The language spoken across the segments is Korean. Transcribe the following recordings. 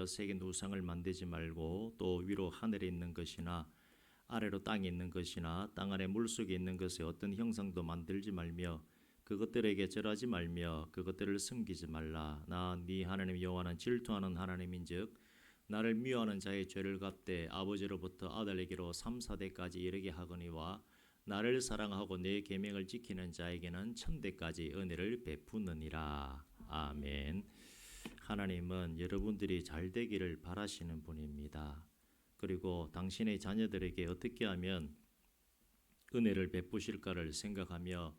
색의 우상을 만들지 말고 또 위로 하늘에 있는 것이나 아래로 땅에 있는 것이나 땅 아래 물속에 있는 것의 어떤 형상도 만들지 말며 그것들에게 절하지 말며 그것들을 섬기지 말라. 나 네 하나님 여호와는 질투하는 하나님인즉 나를 미워하는 자의 죄를 갚되 아버지로부터 아들에게로 3, 4대까지 이르게 하거니와 나를 사랑하고 내 계명을 지키는 자에게는 천대까지 은혜를 베푸느니라. 아멘. 하나님은 여러분들이 잘 되기를 바라시는 분입니다. 그리고 당신의 자녀들에게 어떻게 하면 은혜를 베푸실까를 생각하며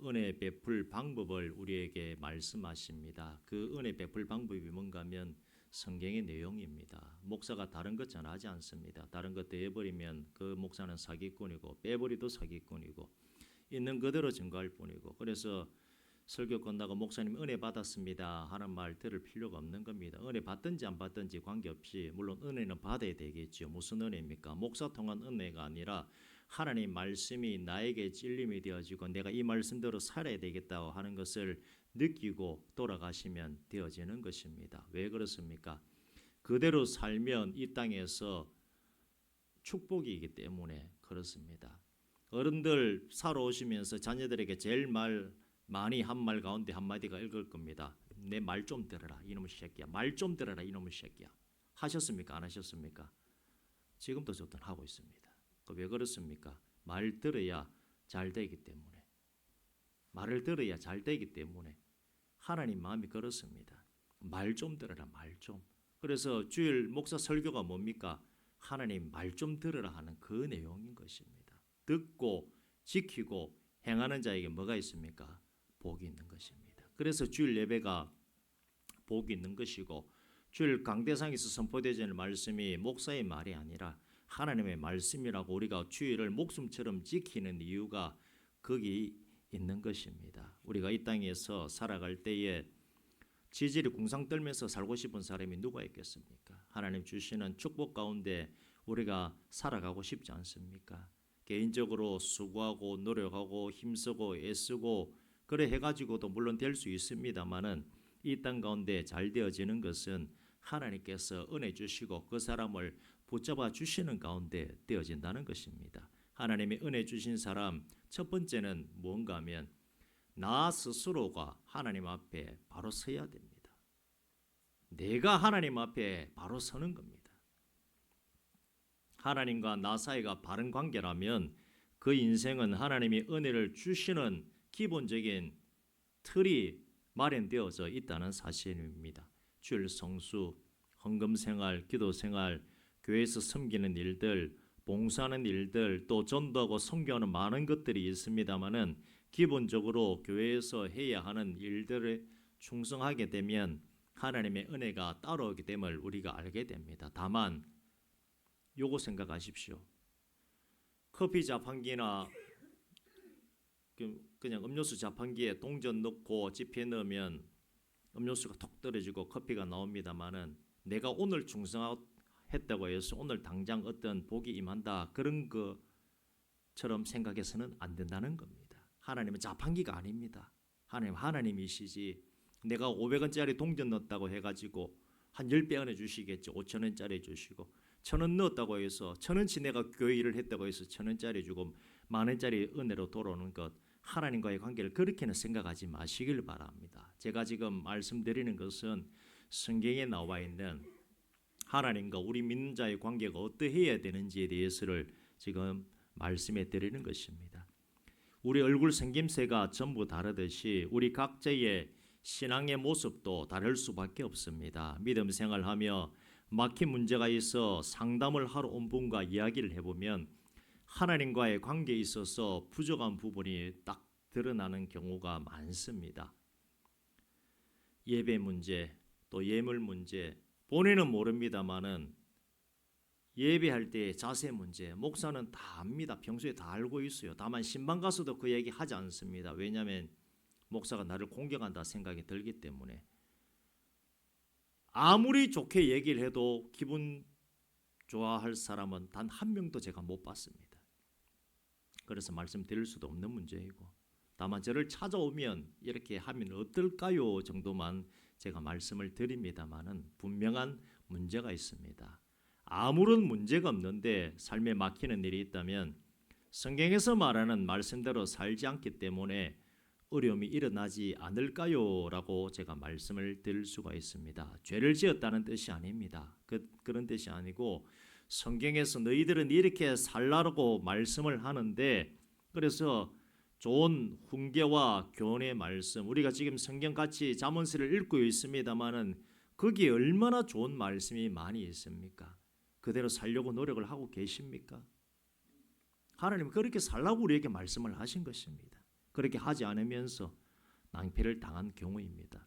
은혜 베풀 방법을 우리에게 말씀하십니다. 그 은혜 베풀 방법이 뭔가 하면 성경의 내용입니다. 목사가 다른 것 전하지 않습니다. 다른 것 대해버리면 그 목사는 사기꾼이고 빼버리도 사기꾼이고 있는 그대로 증거할 뿐이고, 그래서 설교 끝나고 목사님 은혜 받았습니다 하는 말 들을 필요가 없는 겁니다. 은혜 받든지 안 받든지 관계없이 물론 은혜는 받아야 되겠죠. 무슨 은혜입니까? 목사 통한 은혜가 아니라 하나님 말씀이 나에게 찔림이 되어지고 내가 이 말씀대로 살아야 되겠다고 하는 것을 느끼고 돌아가시면 되어지는 것입니다. 왜 그렇습니까? 그대로 살면 이 땅에서 축복이기 때문에 그렇습니다. 어른들 살아오시면서 자녀들에게 제일 많이 한 말 가운데 한마디가 읽을 겁니다. 내 말 좀 들어라 이놈의 새끼야. 말 좀 들어라 이놈의 새끼야. 하셨습니까? 안 하셨습니까? 지금도 저도 하고 있습니다. 왜 그렇습니까? 말 들어야 잘 되기 때문에, 말을 들어야 잘 되기 때문에 하나님 마음이 그렇습니다. 말 좀 들어라 말 좀. 그래서 주일 목사 설교가 뭡니까? 하나님 말 좀 들으라 하는 그 내용인 것입니다. 듣고 지키고 행하는 자에게 뭐가 있습니까? 복이 있는 것입니다. 그래서 주일 예배가 복이 있는 것이고 주일 강대상에서 선포되는 말씀이 목사의 말이 아니라 하나님의 말씀이라고 우리가 주일을 목숨처럼 지키는 이유가 거기 있는 것입니다. 우리가 이 땅에서 살아갈 때에 지질이 궁상 떨면서 살고 싶은 사람이 누가 있겠습니까? 하나님 주시는 축복 가운데 우리가 살아가고 싶지 않습니까? 개인적으로 수고하고 노력하고 힘쓰고 애쓰고 그래 해가지고도 물론 될 수 있습니다만은 이 땅 가운데 잘 되어지는 것은 하나님께서 은혜 주시고 그 사람을 붙잡아 주시는 가운데 되어진다는 것입니다. 하나님의 은혜 주신 사람 첫 번째는 뭔가 하면 나 스스로가 하나님 앞에 바로 서야 됩니다. 내가 하나님 앞에 바로 서는 겁니다. 하나님과 나 사이가 바른 관계라면 그 인생은 하나님이 은혜를 주시는 기본적인 틀이 마련되어져 있다는 사실입니다. 주일 성수, 헌금 생활, 기도 생활, 교회에서 섬기는 일들, 봉사하는 일들, 또 전도하고 선교하는 많은 것들이 있습니다만은 기본적으로 교회에서 해야 하는 일들에 충성하게 되면 하나님의 은혜가 따라오기 됨을 우리가 알게 됩니다. 다만 요거 생각하십시오. 커피 자판기나 그냥 음료수 자판기에 동전 넣고 지폐 넣으면 음료수가 톡 떨어지고 커피가 나옵니다만은 내가 오늘 충성했다고 해서 오늘 당장 어떤 복이 임한다 그런 것처럼 생각해서는 안 된다는 겁니다. 하나님은 자판기가 아닙니다. 하나님이시지. 내가 500원짜리 동전 넣었다고 해가지고 한 10배 은혜 주시겠죠. 5,000원짜리 주시고 1,000원 넣었다고 해서 1,000원치 내가 교회 일을 했다고 해서 1,000원짜리 주고 10,000원짜리 은혜로 돌아오는 것, 하나님과의 관계를 그렇게는 생각하지 마시길 바랍니다. 제가 지금 말씀드리는 것은 성경에 나와 있는 하나님과 우리 믿는 자의 관계가 어떠해야 되는지에 대해서를 지금 말씀해 드리는 것입니다. 우리 얼굴 생김새가 전부 다르듯이 우리 각자의 신앙의 모습도 다를 수밖에 없습니다. 믿음 생활하며 막힌 문제가 있어 상담을 하러 온 분과 이야기를 해보면 하나님과의 관계에 있어서 부족한 부분이 딱 드러나는 경우가 많습니다. 예배 문제, 또 예물 문제, 본인은 모릅니다만은 예배할 때의 자세 문제, 목사는 다 압니다. 평소에 다 알고 있어요. 다만 신방 가서도 그 얘기 하지 않습니다. 왜냐하면 목사가 나를 공격한다 생각이 들기 때문에. 아무리 좋게 얘기를 해도 기분 좋아할 사람은 단 한 명도 제가 못 봤습니다. 그래서 말씀드릴 수도 없는 문제이고, 다만 저를 찾아오면 이렇게 하면 어떨까요 정도만 제가 말씀을 드립니다만은 분명한 문제가 있습니다. 아무런 문제가 없는데 삶에 막히는 일이 있다면 성경에서 말하는 말씀대로 살지 않기 때문에 어려움이 일어나지 않을까요? 라고 제가 말씀을 드릴 수가 있습니다. 죄를 지었다는 뜻이 아닙니다. 그런 뜻이 아니고 성경에서 너희들은 이렇게 살라고 말씀을 하는데, 그래서 좋은 훈계와 교훈의 말씀, 우리가 지금 성경같이 잠언서를 읽고 있습니다마는 거기에 얼마나 좋은 말씀이 많이 있습니까? 그대로 살려고 노력을 하고 계십니까? 하나님은 그렇게 살라고 우리에게 말씀을 하신 것입니다. 그렇게 하지 않으면서 낭패를 당한 경우입니다.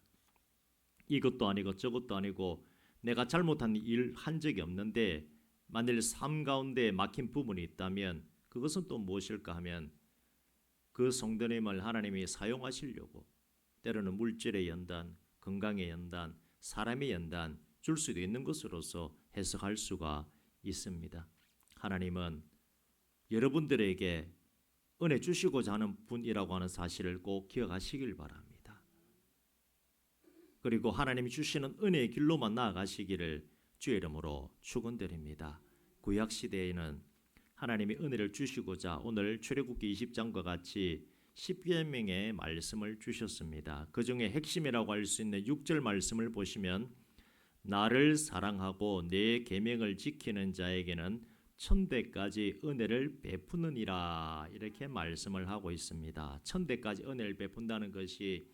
이것도 아니고 저것도 아니고 내가 잘못한 일 한 적이 없는데 만일 삶 가운데 막힌 부분이 있다면 그것은 또 무엇일까 하면 그 성도님을 하나님이 사용하시려고 때로는 물질의 연단, 건강의 연단, 사람의 연단 줄 수도 있는 것으로서 해석할 수가 있습니다. 하나님은 여러분들에게 은혜 주시고자 하는 분이라고 하는 사실을 꼭 기억하시길 바랍니다. 그리고 하나님이 주시는 은혜의 길로만 나아가시기를 주의 이름으로 축원드립니다. 구약 시대에는 하나님이 은혜를 주시고자 오늘 출애굽기 20장과 같이 10계명의 말씀을 주셨습니다. 그 중에 핵심이라고 할 수 있는 6절 말씀을 보시면 나를 사랑하고 내 계명을 지키는 자에게는 천대까지 은혜를 베푸느니라, 이렇게 말씀을 하고 있습니다. 천대까지 은혜를 베푼다는 것이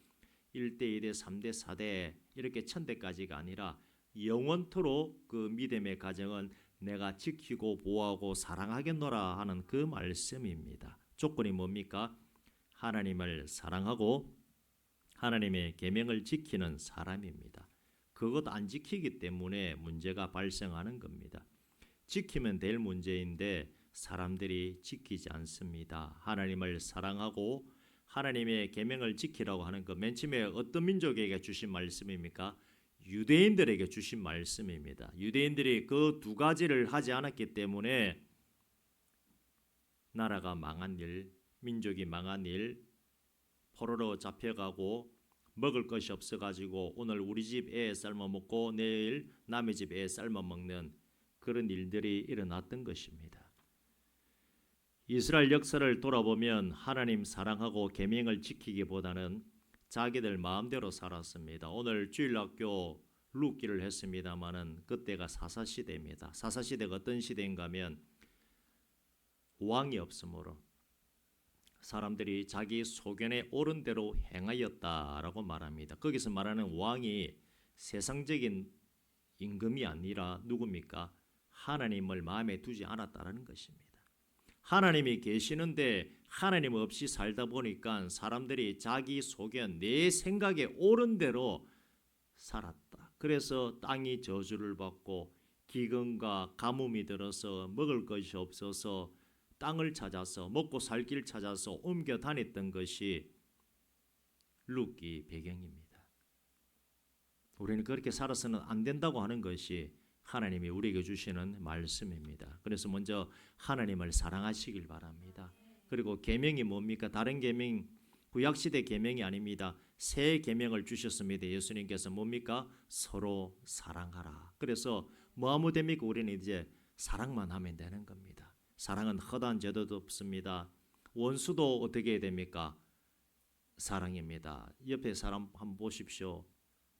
1대, 2대, 3대, 4대 이렇게 천대까지가 아니라 영원토록 그 믿음의 가정은 내가 지키고 보호하고 사랑하겠노라 하는 그 말씀입니다. 조건이 뭡니까? 하나님을 사랑하고 하나님의 계명을 지키는 사람입니다. 그것 안 지키기 때문에 문제가 발생하는 겁니다. 지키면 될 문제인데 사람들이 지키지 않습니다. 하나님을 사랑하고 하나님의 계명을 지키라고 하는 것, 맨 처음에 어떤 민족에게 주신 말씀입니까? 유대인들에게 주신 말씀입니다. 유대인들이 그 두 가지를 하지 않았기 때문에 나라가 망한 일, 민족이 망한 일, 포로로 잡혀가고 먹을 것이 없어가지고 오늘 우리 집 애 삶아 먹고 내일 남의 집 애 삶아 먹는 그런 일들이 일어났던 것입니다. 이스라엘 역사를 돌아보면 하나님 사랑하고 계명을 지키기보다는 자기들 마음대로 살았습니다. 오늘 주일학교 룻기를 했습니다마는 그때가 사사시대입니다. 사사시대가 어떤 시대인가 하면 왕이 없으므로 사람들이 자기 소견에 옳은 대로 행하였다라고 말합니다. 거기서 말하는 왕이 세상적인 임금이 아니라 누굽니까? 하나님을 마음에 두지 않았다라는 것입니다. 하나님이 계시는데 하나님 없이 살다 보니까 사람들이 자기 소견, 내 생각에 옳은 대로 살았다. 그래서 땅이 저주를 받고 기근과 가뭄이 들어서 먹을 것이 없어서 땅을 찾아서 먹고 살 길 찾아서 옮겨 다녔던 것이 룻기 배경입니다. 우리는 그렇게 살아서는 안 된다고 하는 것이 하나님이 우리에게 주시는 말씀입니다. 그래서 먼저 하나님을 사랑하시길 바랍니다. 그리고 계명이 뭡니까? 다른 계명, 구약시대 계명이 아닙니다. 새 계명을 주셨습니다. 예수님께서 뭡니까? 서로 사랑하라. 그래서 뭐하면 됩니까? 우리는 이제 사랑만 하면 되는 겁니다. 사랑은 허다한 제도도 없습니다. 원수도 어떻게 해야 됩니까? 사랑입니다. 옆에 사람 한번 보십시오.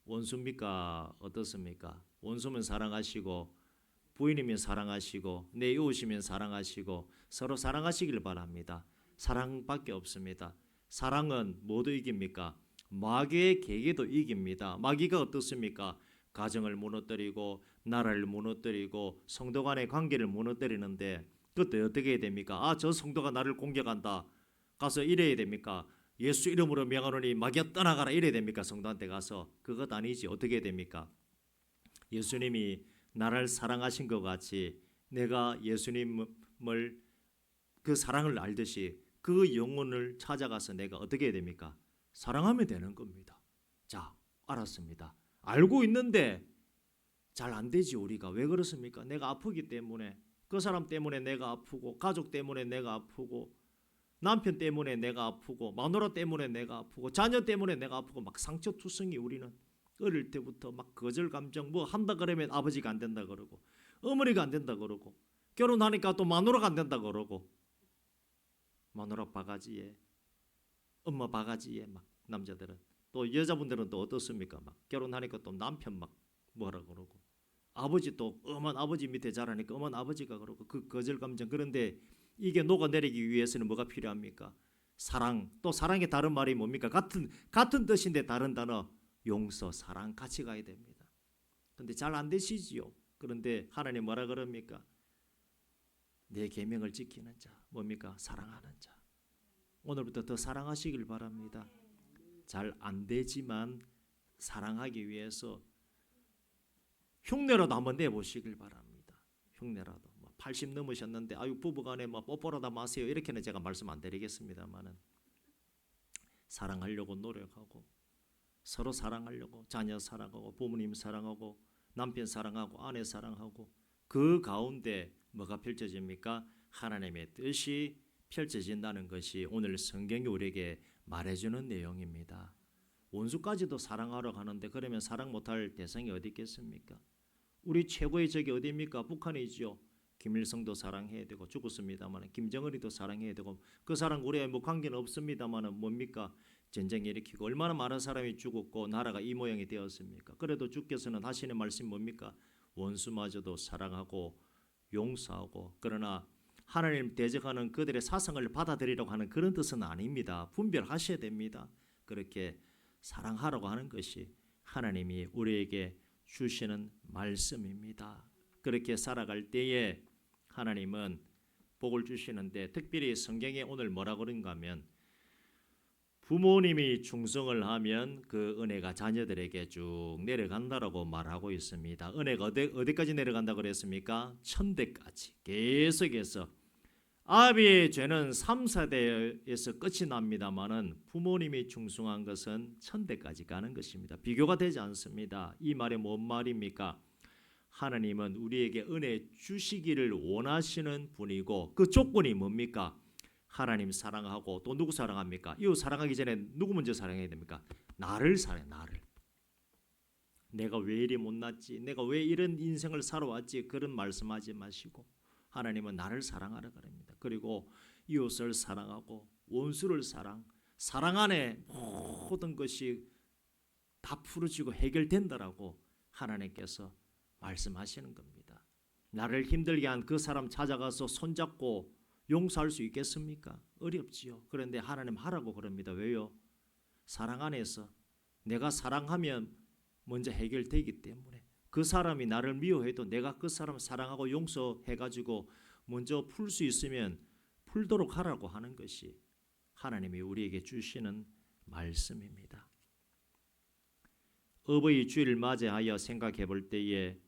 원수입니까? 어떻습니까? 원수면 사랑하시고 부인이면 사랑하시고 내 이웃이면 사랑하시고 서로 사랑하시길 바랍니다. 사랑밖에 없습니다. 사랑은 뭐도 이깁니까? 마귀의 계계도 이깁니다. 마귀가 어떻습니까? 가정을 무너뜨리고 나라를 무너뜨리고 성도 간의 관계를 무너뜨리는데 그때 어떻게 해야 됩니까? 저 성도가 나를 공격한다. 가서 이래야 됩니까? 예수 이름으로 명하노니 마귀야 떠나가라 이래야 됩니까? 성도한테 가서. 그것 아니지. 어떻게 해야 됩니까? 예수님이 나를 사랑하신 것 같이 내가 예수님을 그 사랑을 알듯이 그 영혼을 찾아가서 내가 어떻게 해야 됩니까? 사랑하면 되는 겁니다. 자, 알았습니다. 알고 있는데 잘 안 되지. 우리가 왜 그렇습니까? 내가 아프기 때문에, 그 사람 때문에 내가 아프고, 가족 때문에 내가 아프고, 남편 때문에 내가 아프고, 마누라 때문에 내가 아프고, 자녀 때문에 내가 아프고, 막 상처투성이 우리는. 어릴 때부터 막 거절 감정 뭐 한다 그러면 아버지가 안 된다 그러고 어머니가 안 된다 그러고 결혼하니까 또 마누라가 안 된다 그러고 마누라 바가지에 엄마 바가지에 막 남자들은 또 여자분들은 또 어떻습니까? 막 결혼하니까 또 남편 막 뭐라 그러고 아버지 또 엄한 아버지 밑에 자라니까 엄한 아버지가 그러고 그 거절 감정. 그런데 이게 녹아내리기 위해서는 뭐가 필요합니까? 사랑. 또 사랑의 다른 말이 뭡니까? 같은 뜻인데 다른 단어. 용서, 사랑 같이 가야 됩니다. 근데 잘 안 되시지요. 그런데 하나님 뭐라 그럽니까? 내 계명을 지키는 자. 뭡니까? 사랑하는 자. 오늘부터 더 사랑하시길 바랍니다. 잘 안 되지만 사랑하기 위해서 흉내라도 한번 내보시길 바랍니다. 흉내라도. 80 넘으셨는데 아유 부부간에 뭐 뽀뽀라다 마세요. 이렇게는 제가 말씀 안 드리겠습니다만은 사랑하려고 노력하고 서로 사랑하려고 자녀 사랑하고 부모님 사랑하고 남편 사랑하고 아내 사랑하고 그 가운데 뭐가 펼쳐집니까? 하나님의 뜻이 펼쳐진다는 것이 오늘 성경이 우리에게 말해주는 내용입니다. 원수까지도 사랑하러 가는데 그러면 사랑 못할 대상이 어디 있겠습니까? 우리 최고의 적이 어디입니까? 북한이지요. 김일성도 사랑해야 되고 죽었습니다만 김정은이도 사랑해야 되고 그 사람 우리와 뭐 관계는 없습니다만 뭡니까? 전쟁 일으키고 얼마나 많은 사람이 죽었고 나라가 이 모양이 되었습니까? 그래도 주께서는 하시는 말씀 뭡니까? 원수마저도 사랑하고 용서하고 그러나 하나님 대적하는 그들의 사상을 받아들이려고 하는 그런 뜻은 아닙니다. 분별하셔야 됩니다. 그렇게 사랑하라고 하는 것이 하나님이 우리에게 주시는 말씀입니다. 그렇게 살아갈 때에 하나님은 복을 주시는데 특별히 성경에 오늘 뭐라고 그런가 하면 부모님이 충성을 하면 그 은혜가 자녀들에게 쭉 내려간다라고 말하고 있습니다. 은혜가 어디까지 내려간다고 그랬습니까? 천대까지 계속해서 아비의 죄는 3, 4대에서 끝이 납니다만은 부모님이 충성한 것은 천대까지 가는 것입니다. 비교가 되지 않습니다. 이 말이 뭔 말입니까? 하나님은 우리에게 은혜 주시기를 원하시는 분이고 그 조건이 뭡니까? 하나님 사랑하고 또 누구 사랑합니까? 이웃 사랑하기 전에 누구 먼저 사랑해야 됩니까? 나를 사랑해. 나를. 내가 왜 이리 못났지? 내가 왜 이런 인생을 살아왔지? 그런 말씀하지 마시고 하나님은 나를 사랑하라 그럽니다. 그리고 이웃을 사랑하고 원수를 사랑 안에 모든 것이 다 풀어지고 해결된다라고 하나님께서 말씀하시는 겁니다. 나를 힘들게 한 그 사람 찾아가서 손잡고 용서할 수 있겠습니까? 어렵지요. 그런데 하나님 하라고 그럽니다. 왜요? 사랑 안에서 내가 사랑하면 먼저 해결되기 때문에 그 사람이 나를 미워해도 내가 그 사람 사랑하고 용서해가지고 먼저 풀 수 있으면 풀도록 하라고 하는 것이 하나님이 우리에게 주시는 말씀입니다. 어버이 주일을 맞이하여 생각해 볼 때에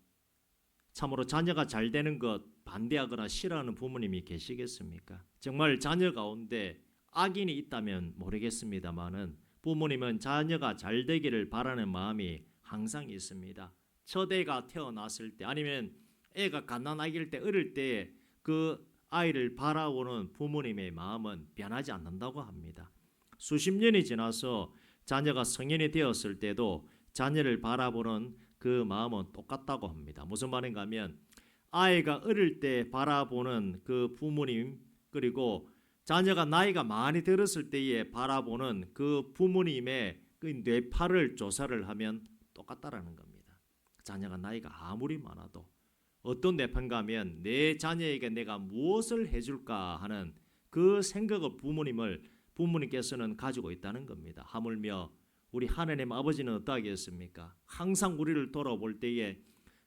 참으로 자녀가 잘 되는 것 반대하거나 싫어하는 부모님이 계시겠습니까? 정말 자녀 가운데 악인이 있다면 모르겠습니다만은 부모님은 자녀가 잘 되기를 바라는 마음이 항상 있습니다. 첫 애가 태어났을 때 아니면 애가 갓난아기일 때 어릴 때 그 아이를 바라보는 부모님의 마음은 변하지 않는다고 합니다. 수십 년이 지나서 자녀가 성인이 되었을 때도 자녀를 바라보는 그 마음은 똑같다고 합니다. 무슨 말인가 하면 아이가 어릴 때 바라보는 그 부모님 그리고 자녀가 나이가 많이 들었을 때에 바라보는 그 부모님의 그 뇌파를 조사를 하면 똑같다라는 겁니다. 자녀가 나이가 아무리 많아도 어떤 뇌파인가 하면 내 자녀에게 내가 무엇을 해줄까 하는 그 생각을 부모님께서는 가지고 있다는 겁니다. 하물며 우리 하나님 아버지는 어떠하겠습니까? 항상 우리를 돌아볼 때에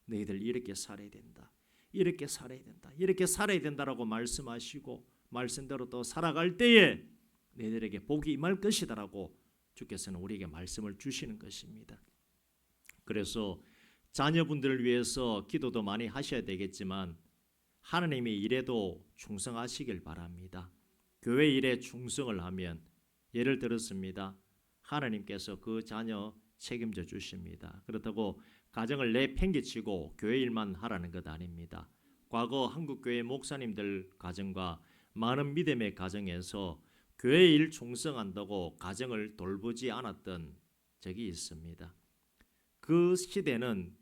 너희들 이렇게 살아야 된다. 이렇게 살아야 된다. 이렇게 살아야 된다라고 말씀하시고 말씀대로 또 살아갈 때에 너희들에게 복이 임할 것이다라고 주께서는 우리에게 말씀을 주시는 것입니다. 그래서 자녀분들을 위해서 기도도 많이 하셔야 되겠지만 하나님의 일에도 충성하시길 바랍니다. 교회 일에 충성을 하면 예를 들었습니다. 하나님께서 그 자녀 책임져 주십니다. 그렇다고 가정을 내팽개치고 교회 일만 하라는 것 아닙니다. 과거 한국교회 목사님들 가정과 많은 믿음의 가정에서 교회 일 충성한다고 가정을 돌보지 않았던 적이 있습니다. 그 시대는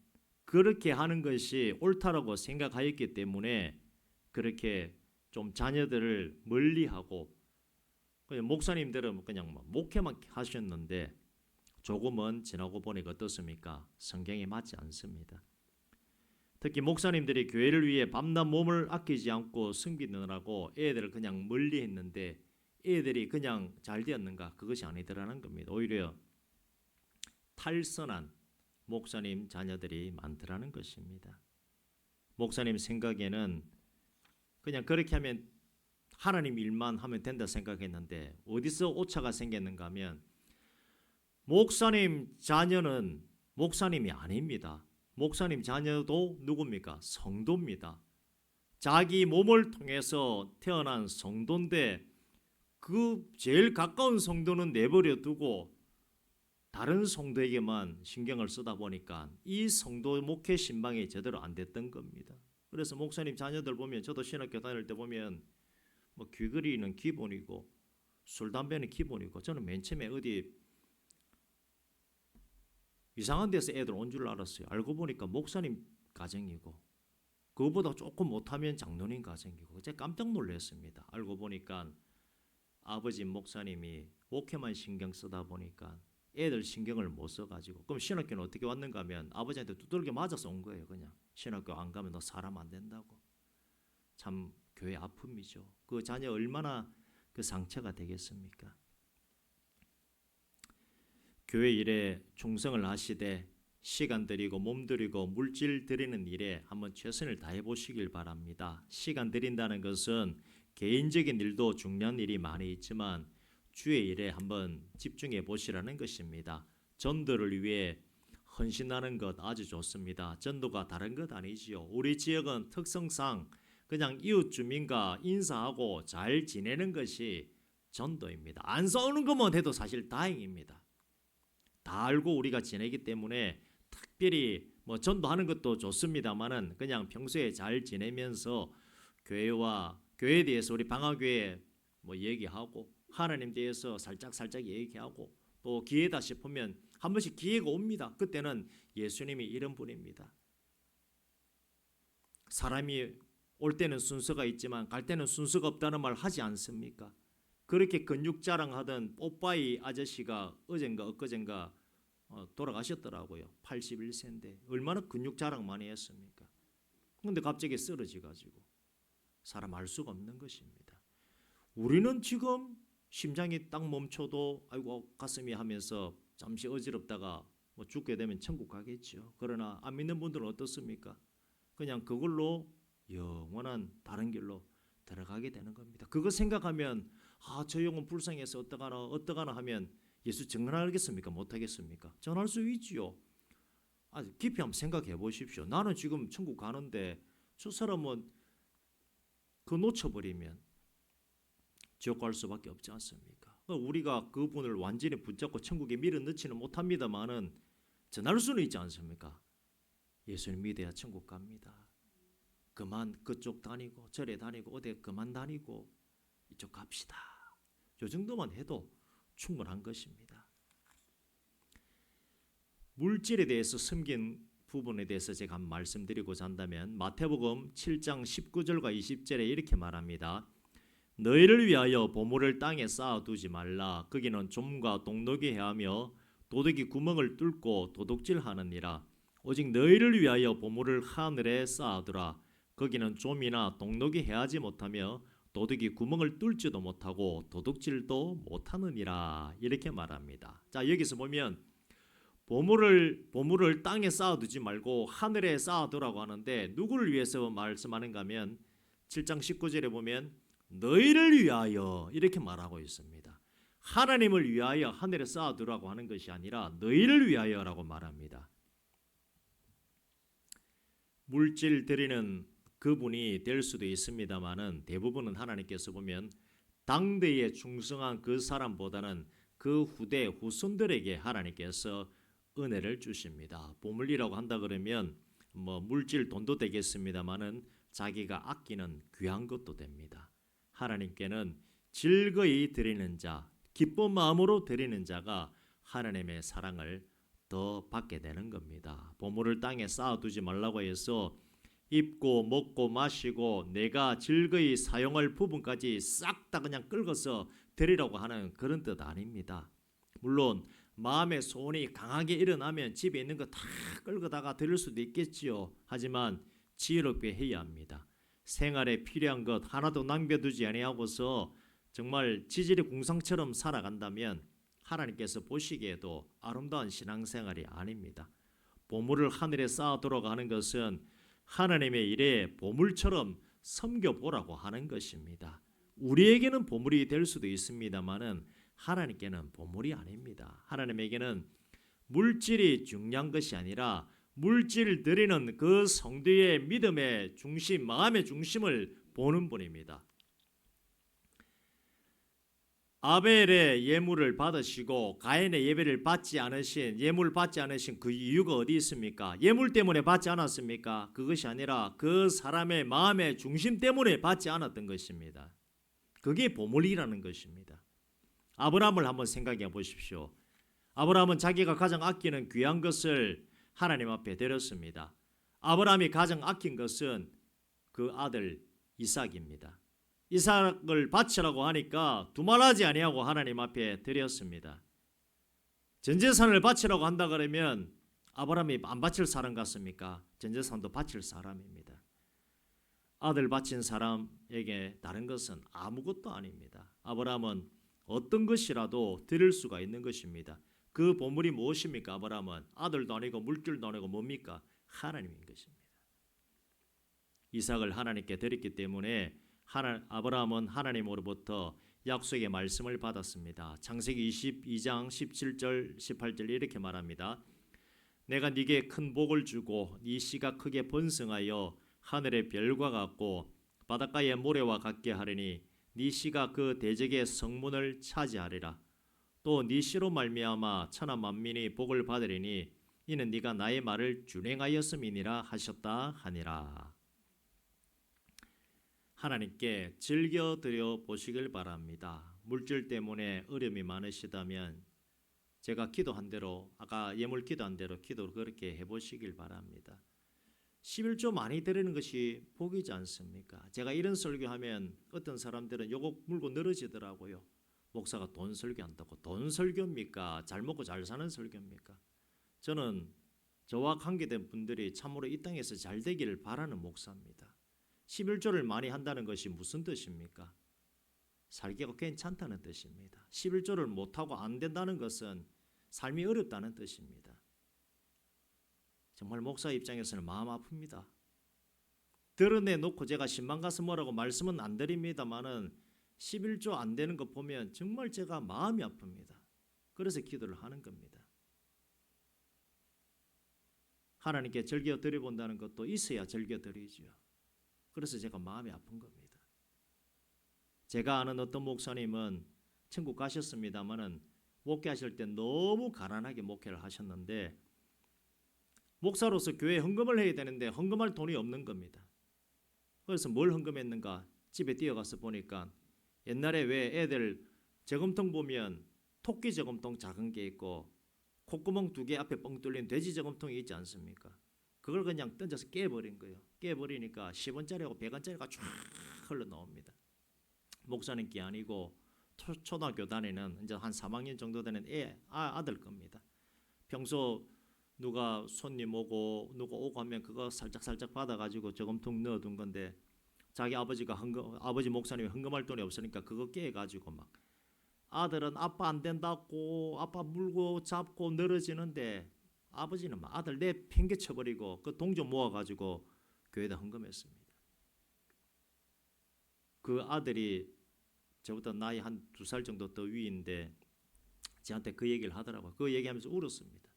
그렇게 하는 것이 옳다라고 생각하였기 때문에 그렇게 좀 자녀들을 멀리하고 그냥 목사님들은 그냥 목회만 하셨는데 조금은 지나고 보니까 어떻습니까? 성경에 맞지 않습니다. 특히 목사님들이 교회를 위해 밤낮 몸을 아끼지 않고 섬기느라고 애들을 그냥 멀리했는데 애들이 그냥 잘 되었는가? 그것이 아니더라는 겁니다. 오히려 탈선한 목사님 자녀들이 많더라는 것입니다. 목사님 생각에는 그냥 그렇게 하면 하나님 일만 하면 된다 생각했는데 어디서 오차가 생겼는가 하면 목사님 자녀는 목사님이 아닙니다. 목사님 자녀도 누굽니까? 성도입니다. 자기 몸을 통해서 태어난 성도인데 그 제일 가까운 성도는 내버려 두고 다른 성도에게만 신경을 쓰다 보니까 이 성도 목회 신방이 제대로 안 됐던 겁니다. 그래서 목사님 자녀들 보면 저도 신학교 다닐 때 보면 뭐 귀걸이는 기본이고 술 담배는 기본이고 저는 맨 처음에 어디 이상한 데서 애들 온 줄 알았어요. 알고 보니까 목사님 가정이고 그거보다 조금 못하면 장로님 가정이고 제가 깜짝 놀랐습니다. 알고 보니까 아버지 목사님이 목회만 신경 쓰다 보니까 애들 신경을 못 써가지고 그럼 신학교는 어떻게 왔는가 하면 아버지한테 두들겨 맞아서 온 거예요. 그냥 신학교 안 가면 너 사람 안 된다고. 참 교회 아픔이죠. 그 자녀 얼마나 그 상처가 되겠습니까? 교회 일에 충성을 하시되 시간 들이고 몸 들이고 물질 들이는 일에 한번 최선을 다해 보시길 바랍니다. 시간 들인다는 것은 개인적인 일도 중요한 일이 많이 있지만 주의 일에 한번 집중해 보시라는 것입니다. 전도를 위해 헌신하는 것 아주 좋습니다. 전도가 다른 것 아니지요. 우리 지역은 특성상 그냥 이웃 주민과 인사하고 잘 지내는 것이 전도입니다. 안 싸우는 것만 해도 사실 다행입니다. 다 알고 우리가 지내기 때문에 특별히 뭐 전도하는 것도 좋습니다만은 그냥 평소에 잘 지내면서 교회에 대해서 우리 방화교회 뭐 얘기하고 하나님 대해서 살짝 얘기하고 또 기회다 싶으면 한 번씩 기회가 옵니다. 그때는 예수님이 이런 분입니다. 사람이 올 때는 순서가 있지만 갈 때는 순서가 없다는 말 하지 않습니까? 그렇게 근육 자랑하던 뽀빠이 아저씨가 어젠가 엊그젠가 돌아가셨더라고요. 81세인데 얼마나 근육 자랑 많이 했습니까? 그런데 갑자기 쓰러지가지고 사람 알 수가 없는 것입니다. 우리는 지금 심장이 딱 멈춰도 아이고 가슴이 하면서 잠시 어지럽다가 뭐 죽게 되면 천국 가겠죠. 그러나 안 믿는 분들은 어떻습니까? 그냥 그걸로 영원한 다른 길로 들어가게 되는 겁니다. 그거 생각하면 저 영혼 불쌍해서 어떡하나 하면 예수 증언하겠습니까? 못하겠습니까? 전할 수 있지요. 깊이 한번 생각해 보십시오. 나는 지금 천국 가는데 저 사람은 그 놓쳐버리면 지옥 갈 수밖에 없지 않습니까? 우리가 그분을 완전히 붙잡고 천국에 밀어넣지는 못합니다만은 전할 수는 있지 않습니까? 예수님 믿어야 천국 갑니다. 그만 그쪽 다니고 저래 다니고 어디 그만 다니고 이쪽 갑시다. 이 정도만 해도 충분한 것입니다. 물질에 대해서 섬긴 부분에 대해서 제가 한번 말씀드리고자 한다면 마태복음 7장 19절과 20절에 이렇게 말합니다. 너희를 위하여 보물을 땅에 쌓아두지 말라. 거기는 좀과 동록이 해하며 도둑이 구멍을 뚫고 도둑질하느니라. 오직 너희를 위하여 보물을 하늘에 쌓아두라. 거기는 좀이나 동록이 해하지 못하며 도둑이 구멍을 뚫지도 못하고 도둑질도 못하느니라. 이렇게 말합니다. 자, 여기서 보면 보물을 땅에 쌓아두지 말고 하늘에 쌓아두라고 하는데 누구를 위해서 말씀하는가 하면 7장 19절에 보면 너희를 위하여 이렇게 말하고 있습니다. 하나님을 위하여 하늘에 쌓아두라고 하는 것이 아니라 너희를 위하여라고 말합니다. 물질 드리는 그분이 될 수도 있습니다만은 대부분은 하나님께서 보면 당대에 충성한 그 사람보다는 그 후대 후손들에게 하나님께서 은혜를 주십니다. 보물이라고 한다 그러면 뭐 물질 돈도 되겠습니다만은 자기가 아끼는 귀한 것도 됩니다. 하나님께는 즐거이 드리는 자, 기쁜 마음으로 드리는 자가 하나님의 사랑을 더 받게 되는 겁니다. 보물을 땅에 쌓아두지 말라고 해서 입고 먹고 마시고 내가 즐거이 사용할 부분까지 싹 다 그냥 긁어서 드리라고 하는 그런 뜻 아닙니다. 물론 마음의 소원이 강하게 일어나면 집에 있는 거 다 긁어다가 드릴 수도 있겠지요. 하지만 지혜롭게 해야 합니다. 생활에 필요한 것 하나도 남겨두지 아니하고서 정말 지질이 궁상처럼 살아간다면 하나님께서 보시기에도 아름다운 신앙생활이 아닙니다. 보물을 하늘에 쌓아두라고 하는 것은 하나님의 일에 보물처럼 섬겨보라고 하는 것입니다. 우리에게는 보물이 될 수도 있습니다만은 하나님께는 보물이 아닙니다. 하나님에게는 물질이 중요한 것이 아니라 물질 드리는 그 성도의 믿음의 중심, 마음의 중심을 보는 분입니다. 아벨의 예물을 받으시고 가인의 예배를 받지 않으신, 예물 받지 않으신 그 이유가 어디 있습니까? 예물 때문에 받지 않았습니까? 그것이 아니라 그 사람의 마음의 중심 때문에 받지 않았던 것입니다. 그게 보물이라는 것입니다. 아브라함을 한번 생각해 보십시오. 아브라함은 자기가 가장 아끼는 귀한 것을 하나님 앞에 드렸습니다. 아브라함이 가장 아낀 것은 그 아들 이삭입니다. 이삭을 바치라고 하니까 두말하지 아니하고 하나님 앞에 드렸습니다. 전재산을 바치라고 한다 그러면 아브라함이 안 바칠 사람 같습니까? 전재산도 바칠 사람입니다. 아들 바친 사람에게 다른 것은 아무것도 아닙니다. 아브라함은 어떤 것이라도 드릴 수가 있는 것입니다. 그 보물이 무엇입니까? 아브라함은 아들도 아니고 물질도 아니고 뭡니까? 하나님인 것입니다. 이삭을 하나님께 드렸기 때문에 아브라함은 하나님으로부터 약속의 말씀을 받았습니다. 창세기 22장 17절 18절 이렇게 말합니다. 내가 네게 큰 복을 주고 네 씨가 크게 번성하여 하늘의 별과 같고 바닷가의 모래와 같게 하리니 네 씨가 그 대적의 성문을 차지하리라. 또 네 씨로 말미암아 천하 만민이 복을 받으리니 이는 네가 나의 말을 준행하였음이니라 하셨다 하니라. 하나님께 즐겨 드려 보시길 바랍니다. 물질 때문에 어려움이 많으시다면 제가 기도한 대로, 아까 예물 기도한 대로 기도를 그렇게 해보시길 바랍니다. 11조 많이 드리는 것이 복이지 않습니까? 제가 이런 설교하면 어떤 사람들은 요거 물고 늘어지더라고요. 목사가 돈 설교한다고. 돈 설교입니까? 잘 먹고 잘 사는 설교입니까? 저는 저와 관계된 분들이 참으로 이 땅에서 잘 되기를 바라는 목사입니다. 11조를 많이 한다는 것이 무슨 뜻입니까? 살기가 괜찮다는 뜻입니다. 11조를 못하고 안 된다는 것은 삶이 어렵다는 뜻입니다. 정말 목사 입장에서는 마음 아픕니다. 드러내놓고 제가 신방 가서 뭐라고 말씀은 안 드립니다만은 11조 안 되는 거 보면 정말 제가 마음이 아픕니다. 그래서 기도를 하는 겁니다. 하나님께 즐겨 드려본다는 것도 있어야 즐겨 드리죠. 그래서 제가 마음이 아픈 겁니다. 제가 아는 어떤 목사님은 천국 가셨습니다마는 목회하실 때 너무 가난하게 목회를 하셨는데 목사로서 교회에 헌금을 해야 되는데 헌금할 돈이 없는 겁니다. 그래서 뭘 헌금했는가? 집에 뛰어가서 보니까 옛날에 왜 애들 저금통 보면 토끼 저금통 작은 게 있고 콧구멍 2개 앞에 뻥 뚫린 돼지 저금통이 있지 않습니까? 그걸 그냥 던져서 깨버린 거예요. 깨버리니까 10원짜리하고 100원짜리가 쫙 흘러나옵니다. 목사님께 아니고 초등학교 다니는 이제 한 3학년 정도 되는 아들 겁니다. 평소 누가 손님 오고 누가 오고 하면 그거 살짝 받아가지고 저금통 넣어둔 건데 자기 아버지가 아버지 목사님이 헌금할 돈이 없으니까 그거 깨가지고 막 아들은 아빠 안 된다고 아빠 물고 잡고 늘어지는데 아버지는 막 아들 내 팽개쳐버리고 그 돈 좀 모아가지고 교회에다 헌금했습니다. 그 아들이 저보다 나이 한 2살 정도 더 위인데 저한테 그 얘기를 하더라고요. 그 얘기하면서 울었습니다.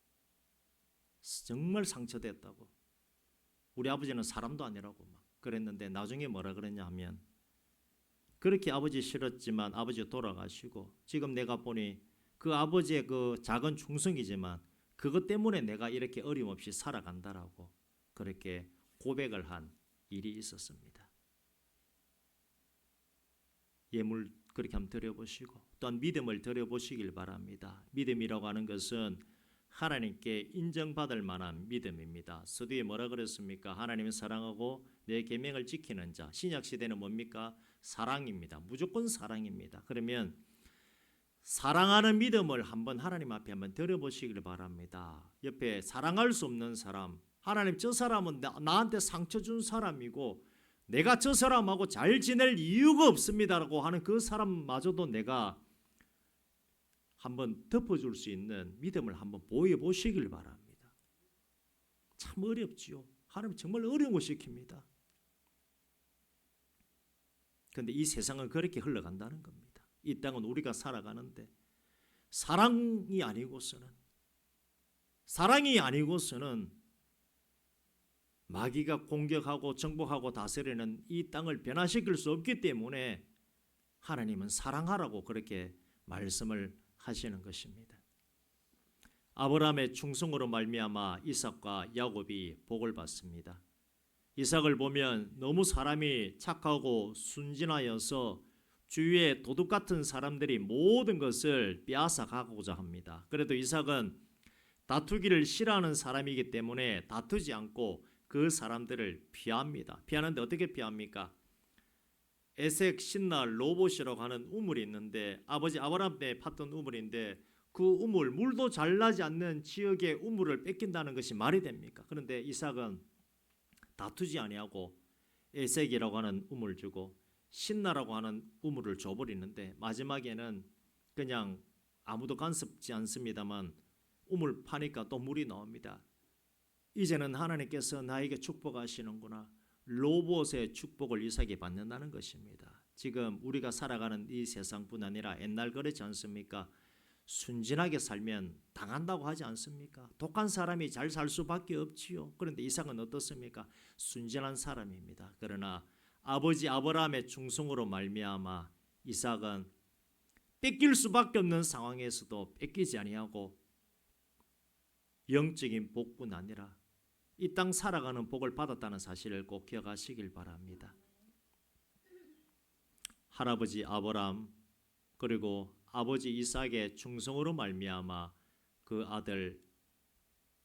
정말 상처됐다고. 우리 아버지는 사람도 아니라고 막 그랬는데 나중에 뭐라 그랬냐 하면 그렇게 아버지 싫었지만 아버지 돌아가시고 지금 내가 보니 그 아버지의 그 작은 충성이지만 그것 때문에 내가 이렇게 어림없이 살아간다라고 그렇게 고백을 한 일이 있었습니다. 예물 그렇게 한번 드려보시고 또한 믿음을 드려보시길 바랍니다. 믿음이라고 하는 것은 하나님께 인정받을 만한 믿음입니다. 서두에 뭐라 그랬습니까? 하나님을 사랑하고 내 계명을 지키는 자. 신약 시대는 뭡니까? 사랑입니다. 무조건 사랑입니다. 그러면 사랑하는 믿음을 한번 하나님 앞에 한번 드려보시길 바랍니다. 옆에 사랑할 수 없는 사람, 하나님 저 사람은 나한테 상처 준 사람이고 내가 저 사람하고 잘 지낼 이유가 없습니다라고 하는 그 사람마저도 내가 한번 덮어줄 수 있는 믿음을 한번 보여보시길 바랍니다. 참 어렵지요. 하나님 정말 어려운 거 시킵니다. 그런데 이 세상은 그렇게 흘러간다는 겁니다. 이 땅은 우리가 살아가는데 사랑이 아니고서는 마귀가 공격하고 정복하고 다스리는 이 땅을 변화시킬 수 없기 때문에 하나님은 사랑하라고 그렇게 말씀을 하시는 것입니다. 아브라함의 충성으로 말미암아 이삭과 야곱이 복을 받습니다. 이삭을 보면 너무 사람이 착하고 순진하여서 주위에 도둑 같은 사람들이 모든 것을 빼앗아 가고자 합니다. 그래도 이삭은 다투기를 싫어하는 사람이기 때문에 다투지 않고 그 사람들을 피합니다. 피하는데 어떻게 피합니까? 에색, 신나, 로봇이라고 하는 우물이 있는데 아버지 아브라함 때 팠던 우물인데 그 우물, 물도 잘 나지 않는 지역의 우물을 뺏긴다는 것이 말이 됩니까? 그런데 이삭은 다투지 아니하고 에색이라고 하는 우물 주고 신나라고 하는 우물을 줘버리는데 마지막에는 그냥 아무도 간섭지 않습니다만 우물 파니까 또 물이 나옵니다. 이제는 하나님께서 나에게 축복하시는구나. 로봇의 축복을 이삭이 받는다는 것입니다. 지금 우리가 살아가는 이 세상뿐 아니라 옛날 그렇지 않습니까? 순진하게 살면 당한다고 하지 않습니까? 독한 사람이 잘 살 수밖에 없지요. 그런데 이삭은 어떻습니까? 순진한 사람입니다. 그러나 아버지 아브라함의 충성으로 말미암아 이삭은 뺏길 수밖에 없는 상황에서도 뺏기지 아니하고 영적인 복뿐 아니라 이 땅 살아가는 복을 받았다는 사실을 꼭 기억하시길 바랍니다. 할아버지 아브라함 그리고 아버지 이삭의 충성으로 말미암아 그 아들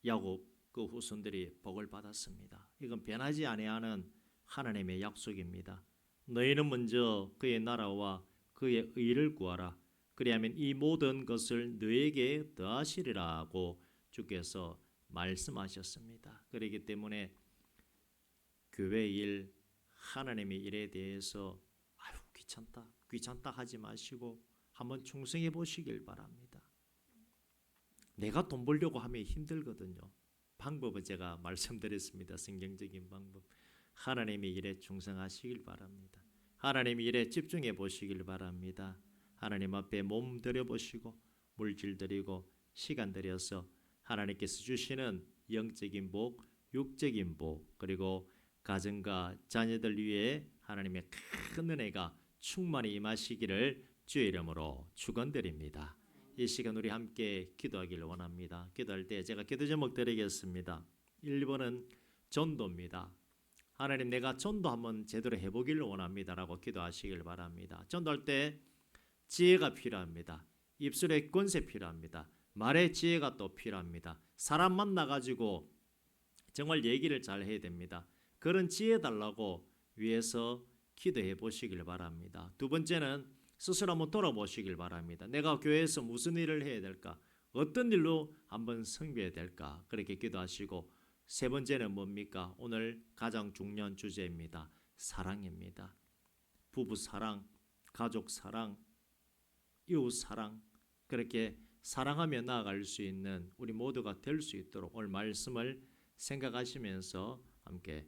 야곱 그 후손들이 복을 받았습니다. 이건 변하지 아니하는 하나님의 약속입니다. 너희는 먼저 그의 나라와 그의 의를 구하라. 그리하면 이 모든 것을 너에게 더하시리라고 주께서 말씀하셨습니다. 그렇기 때문에 교회 일, 하나님의 일에 대해서 귀찮다 하지 마시고 한번 충성해 보시길 바랍니다. 내가 돈 벌려고 하면 힘들거든요. 방법은 제가 말씀드렸습니다. 성경적인 방법. 하나님의 일에 충성하시길 바랍니다. 하나님의 일에 집중해 보시길 바랍니다. 하나님 앞에 몸 들여보시고 물질 드리고 시간 들여서 하나님께서 주시는 영적인 복, 육적인 복 그리고 가정과 자녀들 위해 하나님의 큰 은혜가 충만히 임하시기를 주의 이름으로 축원드립니다. 이 시간 우리 함께 기도하기를 원합니다. 기도할 때 제가 기도 제목 드리겠습니다. 1번은 전도입니다. 하나님 내가 전도 한번 제대로 해보기를 원합니다라고 기도하시길 바랍니다. 전도할 때 지혜가 필요합니다. 입술의 권세 필요합니다. 말의 지혜가 또 필요합니다. 사람 만나가지고 정말 얘기를 잘 해야 됩니다. 그런 지혜 달라고 위해서 기도해 보시길 바랍니다. 두 번째는 스스로 한번 돌아보시길 바랍니다. 내가 교회에서 무슨 일을 해야 될까? 어떤 일로 한번 섬겨야 될까? 그렇게 기도하시고 세 번째는 뭡니까? 오늘 가장 중요한 주제입니다. 사랑입니다. 부부 사랑, 가족 사랑, 이웃 사랑 그렇게 사랑하며 나아갈 수 있는 우리 모두가 될 수 있도록 오늘 말씀을 생각하시면서 함께